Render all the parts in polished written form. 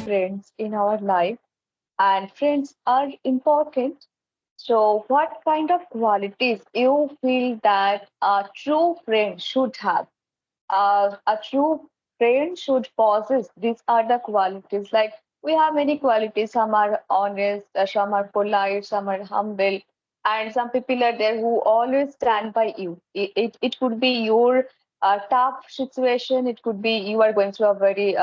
friends in our life, and friends are important. So, what kind of qualities you feel that a true friend should have? A true friend should possess. These are the qualities. Like we have many qualities. Some are honest, some are polite, some are humble, and some people are there who always stand by you. It could be your tough situation. It could be you are going through a very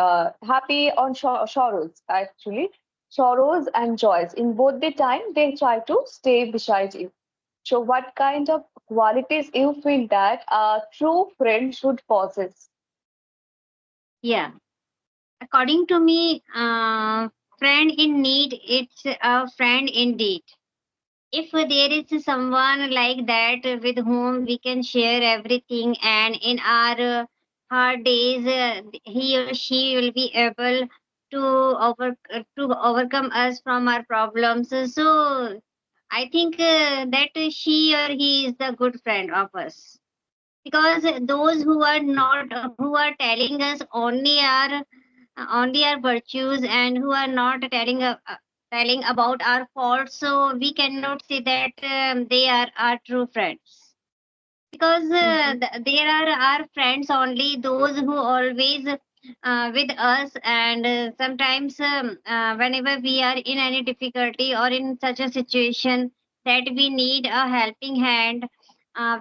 happy on sorrows actually. Sorrows and joys. In both the time, they try to stay beside you. So, what kind of qualities you feel that a true friend should possess? Yeah. According to me, friend in need, it's a friend indeed. If there is someone like that with whom we can share everything, and in our hard days, he or she will be able to to overcome us from our problems. So I think that she or he is the good friend of us, because those who are not, who are telling us only our virtues, and who are not telling about our faults, so we cannot say that they are our true friends, because Mhm. there are our friends only those who always with us, and sometimes whenever we are in any difficulty or in such a situation that we need a helping hand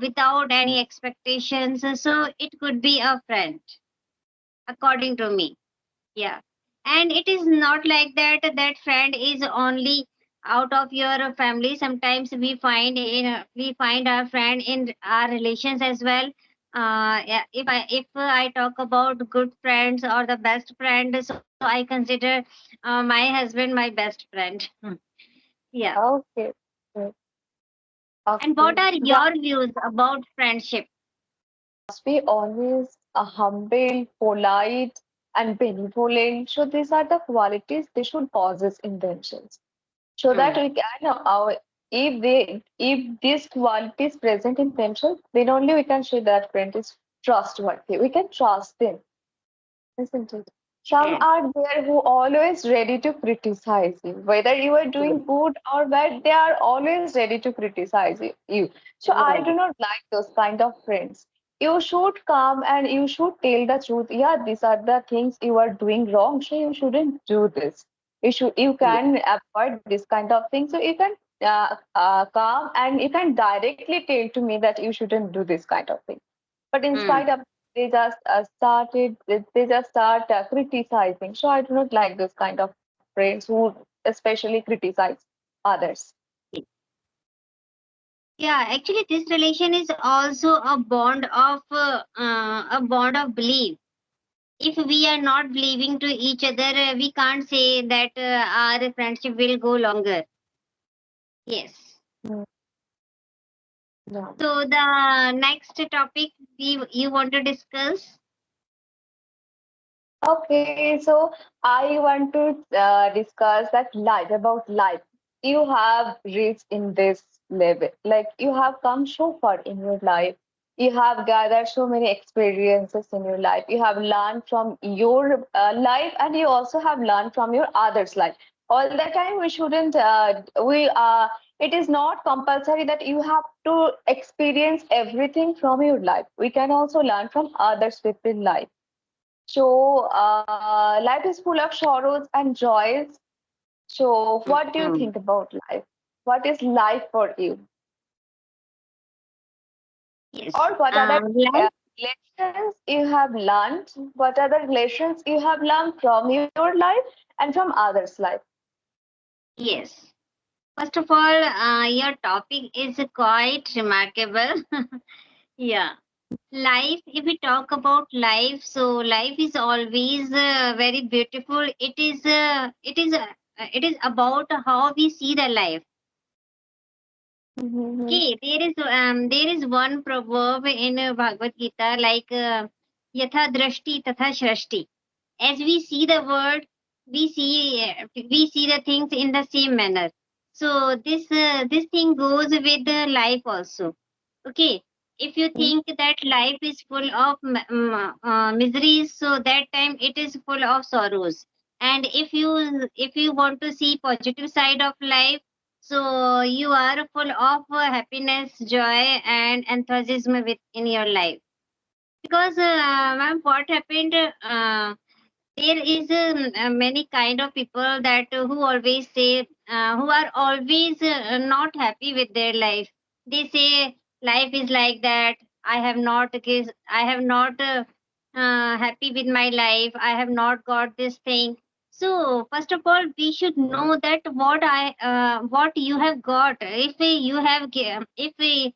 without any expectations, so it could be a friend, according to me. Yeah. And it is not like that that friend is only out of your family. Sometimes we find our friend in our relations as well. Yeah, if I talk about good friends or the best friend, so I consider my husband my best friend. Yeah. Okay. Okay. And what Okay. are That your views about friendship? must be always a humble, polite, and benevolent. So these are the qualities they should possess in themselves. So that Hmm. we can if these qualities present in themselves, then only we can say that friend is trustworthy. We can trust them, isn't it? Some Yes. are there who always ready to criticize you, whether you are Yes. doing good or bad. They are always ready to criticize you. So I do Yes. not like those kind of friends. You should come and you should tell the truth. Yeah, these are the things you are doing wrong, so you shouldn't do this. You Yes. can avoid this kind of thing. So you can come and you can directly tell to me that you shouldn't do this kind of thing. But in Hmm. spite of they just start criticizing. So I do not like this kind of friends who especially criticize others. Yeah, actually, this relation is also a bond of belief. If we are not believing to each other, we can't say that our friendship will go longer. Yes. Mm, yeah. So the next topic we you want to discuss? Okay, so I want to discuss that life about life. You have reached in this level, like you have come so far in your life. You have gathered so many experiences in your life. You have learned from your life, and you also have learned from your others' life. All the time, we shouldn't. We It is not compulsory that you have to experience everything from your life. We can also learn from others' people's life. So, life is full of sorrows and joys. So, what do you Mm. think about life? What is life for you? Yes. Or what other Life. lessons you have learned? What other lessons you have learned from your life and from others' life? Yes. First of all, your topic is quite remarkable. Yeah. Life, if we talk about life, so life is always very beautiful. It is about how we see the life. Mm-hmm. Okay, there is one proverb in Bhagavad Gita, like yatha drashti tatha shrashti. As we see the world, we see the things in the same manner. So this thing goes with the life also. Okay, if you think that life is full of miseries, so that time it is full of sorrows. And if you want to see positive side of life, so you are full of happiness, joy, and enthusiasm in your life. Because ma'am, what happened, there is many kind of people that who always say, who are always not happy with their life. They say life is like that. I have not happy with my life. I have not got this thing. So first of all, we should know that what you have got. If you have if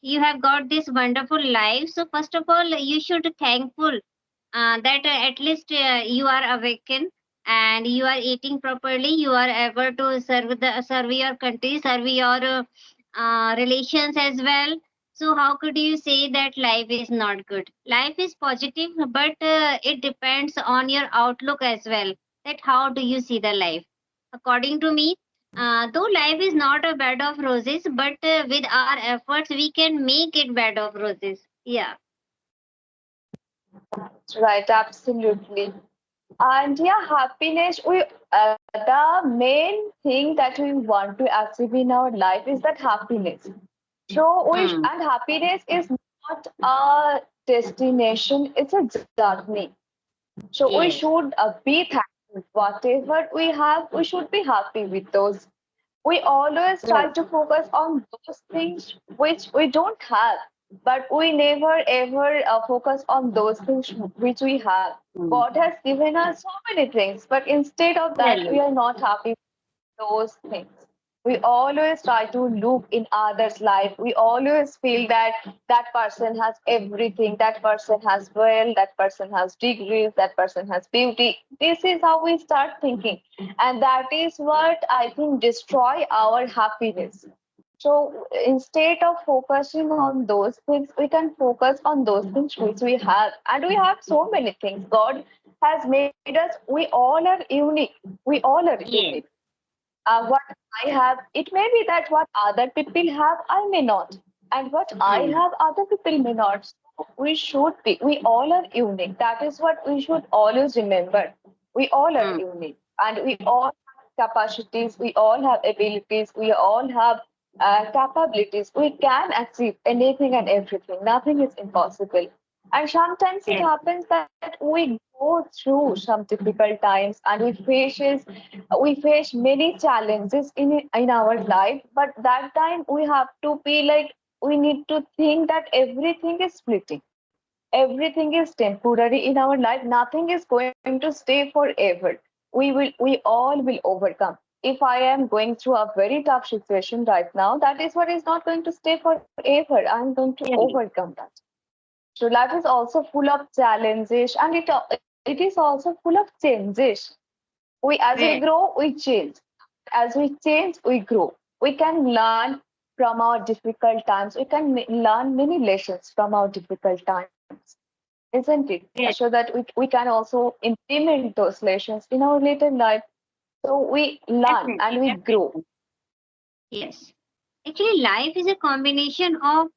you have got this wonderful life, so first of all you should thankful that at least you are awakened and you are eating properly, you are able to serve your country, serve your relations as well. So how could you say that life is not good? Life is positive, but it depends on your outlook as well, that how do you see the life. According to me, though life is not a bed of roses, but with our efforts we can make it bed of roses. Yeah. Right, absolutely. And yeah, happiness, the main thing that we want to achieve in our life is that happiness. So Hmm. and happiness is not a destination, it's a journey. So we Yes. should be thankful. Whatever we have, we should be happy with those. We always try Right. to focus on those things which we don't have, but we never ever focus on those things which we have. Hmm. God has given us so many things, but instead of that, we Really. are not happy those things. We always try to look in others' life. We always feel that that person has everything, that person has wealth, that person has degrees, that person has beauty. This is how we start thinking. And that is what I think destroy our happiness. So instead of focusing on those things, we can focus on those things which we have. And we have so many things. God has made us, we all are unique. We all are unique. Yes. What I have, it may be that what other people have, I may not. And what I Hmm. have, other people may not. So we should be, we all are unique. That is what we should always remember. We all are Hmm. unique. And we all have capacities, we all have abilities, we all have capabilities. We can achieve anything and everything. Nothing is impossible. And sometimes it Yes. happens that we go through some difficult times and we face many challenges in our life, but that time we have to be like, we need to think that everything is fleeting, everything is temporary in our life, nothing is going to stay forever. We all will overcome. If I am going through a very tough situation right now, that is what is not going to stay forever. I'm going to Really. overcome that. So life is also full of challenges, and it is also full of changes. We as we Right. grow, we change. As we change, we grow. We can learn from our difficult times. We can learn many lessons from our difficult times, isn't it? So Yes. that we can also implement those lessons in our later life. So we learn and Definitely. we grow. Definitely. Yes. Actually, life is a combination of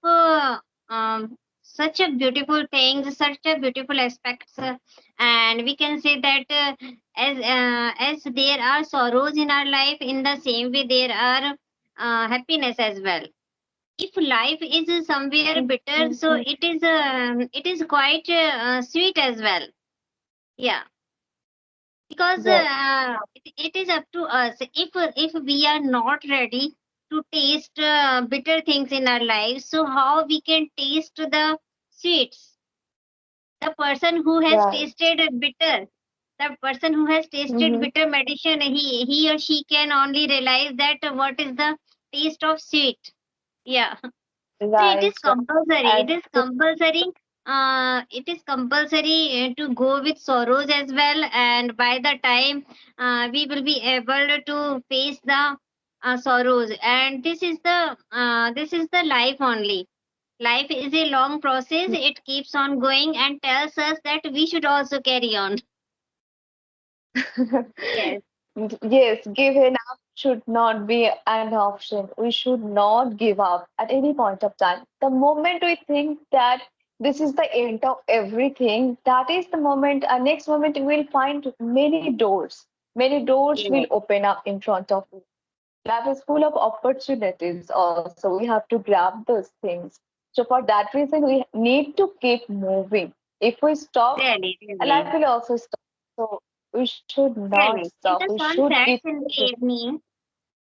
such a beautiful things, such a beautiful aspects, and we can say that as there are sorrows in our life, in the same way there are happiness as well. If life is somewhere bitter, Mhm. so it is quite sweet as well. Yeah, because Yes. it is up to us. If we are not ready to taste bitter things in our lives, so how we can taste the sweets? The person who has Right. tasted bitter, the person who has tasted Hmm. bitter medicine, he or she can only realize that what is the taste of sweet. Yeah. So it is Right. Right. compulsory. And It is compulsory. It is compulsory to go with sorrows as well. And by the time we will be able to face the sorrows, and this is the life only. Life is a long process. It keeps on going and tells us that we should also carry on. Yes. yes, giving up should not be an option. We should not give up at any point of time. The moment we think that this is the end of everything. That is the moment, next moment, you will find many doors. Many doors will Yes, open up in front of you. Life is full of opportunities also. We have to grab those things. So for that reason, we need to keep moving. If we stop, really, life really, will also stop. So we should not really. If stop. the We sun should keep sets in the moving. evening,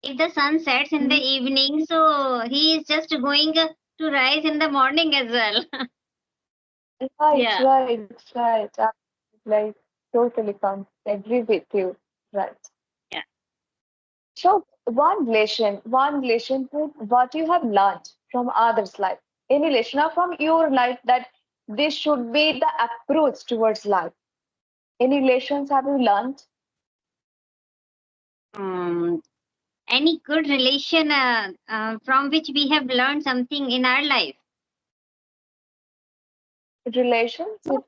if the sun sets in the Mhm. evening, so he is just going to rise in the morning as well. Right, Yeah, right, right. Like totally agree with you. Right. yeah. So one lesson, what you have learned from others' life, any lesson or from your life that this should be the approach towards life. Any lessons have you learned? Um, any good relation from which we have learned something in our life. Relationship?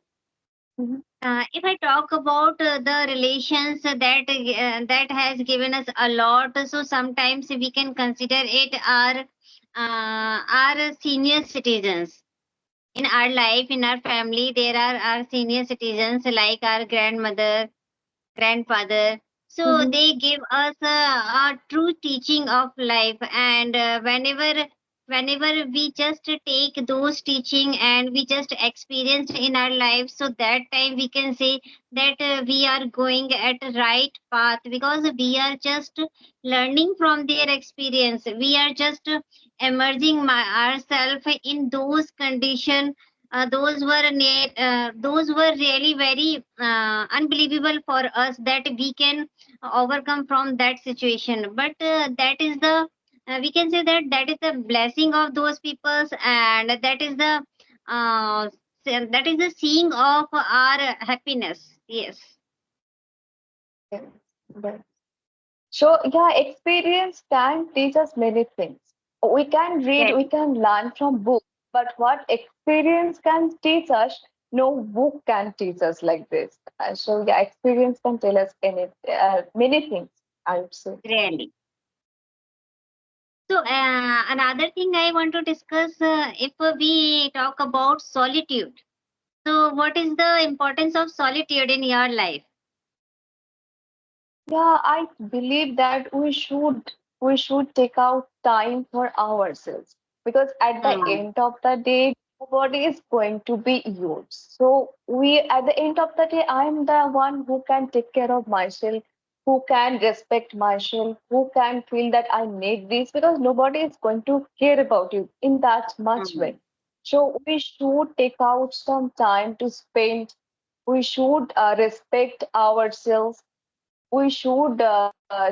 Mhm. If I talk about the relations that has given us a lot, so sometimes we can consider it our senior citizens in our life, in our family. There are our senior citizens like our grandmother, grandfather. So Mhm. they give us a true teaching of life, and whenever we just take those teaching and we just experienced in our life, so that time we can say that we are going at the right path, because we are just learning from their experience. We are just emerging ourselves in those conditions. Those were really very unbelievable for us, that we can overcome from that situation. But that is the we can say that that is the blessing of those peoples, and uh, that is the seeing of our happiness. Yes, Yes. Right. So, yeah, experience can teach us many things. We can read, we really, can learn from books, but what experience can teach us, no book can teach us like this. So, yeah, experience can tell us many things, I would say. really. So another thing I want to discuss, if we talk about solitude. So what is the importance of solitude in your life? Yeah, I believe that we should take out time for ourselves because at the Mm, end of the day, nobody is going to be yours. So we at the end of the day, I'm the one who can take care of myself, who can respect myself, who can feel that I need this because nobody is going to care about you in that much mm, way. So we should take out some time to spend. We should respect ourselves. We should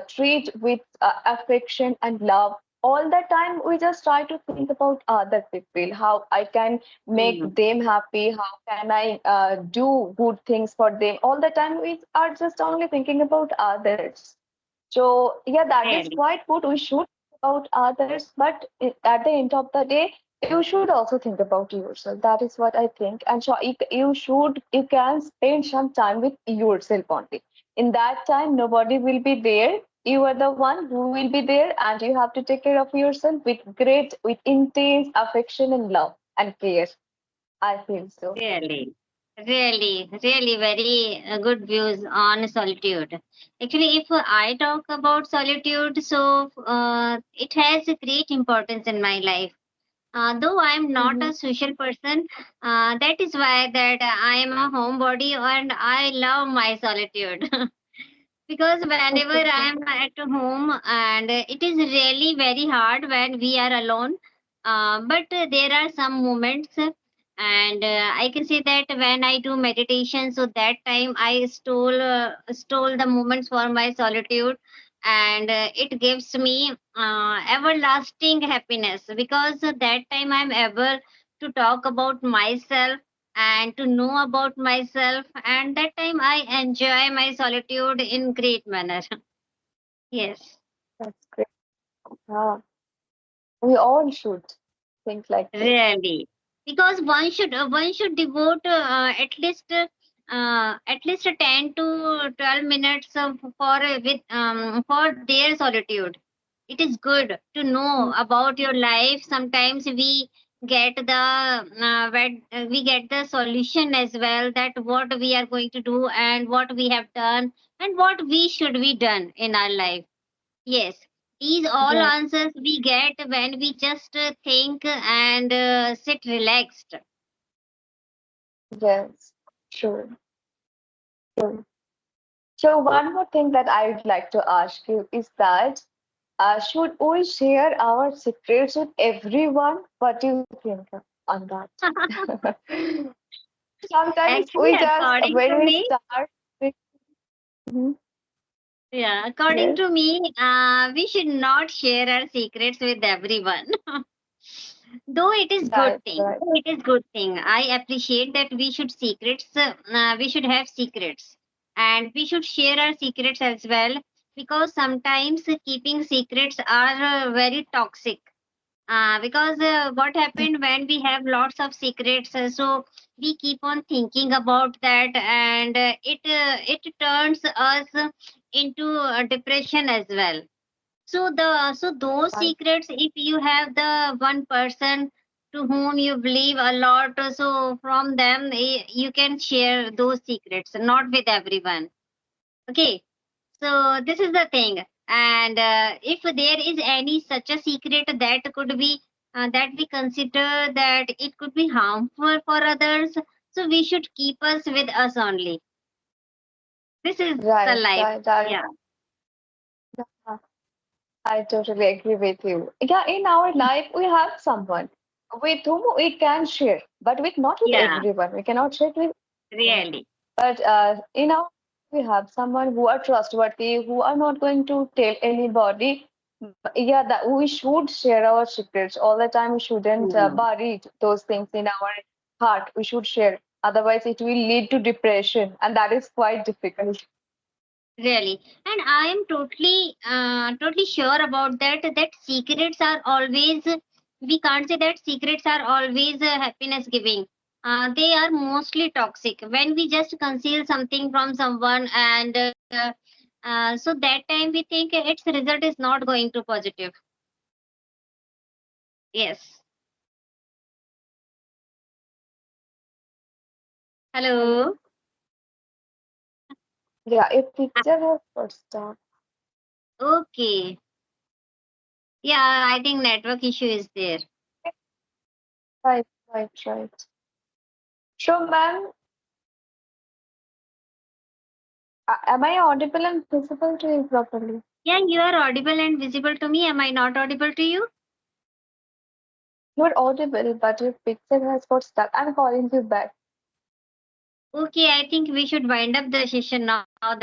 treat with affection and love. All the time we just try to think about other people, how I can make mm, them happy, how can I do good things for them. All the time we are just only thinking about others. So yeah, that is really, quite good. We should think about others, but at the end of the day, you should also think about yourself. That is what I think. And so you can spend some time with yourself only. In that time, nobody will be there. You are the one who will be there, and you have to take care of yourself with intense affection and love and care. I feel so. really, really very good views on solitude. Actually, if I talk about solitude, so it has a great importance in my life. Though I am not Mm-hmm. a social person, that is why that I am a homebody and I love my solitude. Because whenever I am at home, and it is really very hard when we are alone, but there are some moments, and I can say that when I do meditation, so that time I stole the moments for my solitude, and it gives me everlasting happiness, because that time I'm able to talk about myself and to know about myself, and that time I enjoy my solitude in great manner. Yes, That's great. Ah, we all should think like this. really, because one should devote at least 10 to 12 minutes for their solitude. It is good to know about your life. Sometimes get the we get the solution as well, that what we are going to do and what we have done and what we should be done in our life. Yes, these all Yes, answers we get when we just think and sit relaxed. yes, sure, sure. So one more thing that I would like to ask you is that should we share our secrets with everyone? What do you think on that? Sometimes Actually, we just, according to when we me, start, we, Mhm. yeah, according Yes, to me, we should not share our secrets with everyone. Though it is good right, thing, right, though it is good thing. I appreciate that we should secrets. We should have secrets, and we should share our secrets as well. Because sometimes keeping secrets are very toxic. Because what happened when we have lots of secrets, so we keep on thinking about that, and it turns us into depression as well. So those right, secrets, if you have the one person to whom you believe a lot, so from them you can share those secrets, not with everyone. Okay, so this is the thing. And if there is any such a secret that could be that we consider that it could be harmful for others, so we should keep us with us only. This is the right, life. right. I, Yeah. yeah, I totally agree with you. Yeah, in our life, we have someone with whom we can share, but with not with Yeah. everyone. We cannot share with everyone. Really. But in our, we have someone who are trustworthy, who are not going to tell anybody. Yeah, that we should share our secrets all the time. We shouldn't Yeah. bury those things in our heart. We should share. Otherwise, it will lead to depression, and that is quite difficult. Really, and I am totally sure about that. That secrets are always, we can't say that secrets are always happiness giving. They are mostly toxic. When we just conceal something from someone, and so that time we think its result is not going to positive. Yes. Hello. Hello. Yeah, a Ah, picture has got stuck. okay. Yeah, I think network issue is there. Right, right, right. So, ma'am, am I audible and visible to you properly? Yeah, you are audible and visible to me. Am I not audible to you? You're audible, but your picture has got stuck. I'm calling you back. Okay, I think we should wind up the session now then.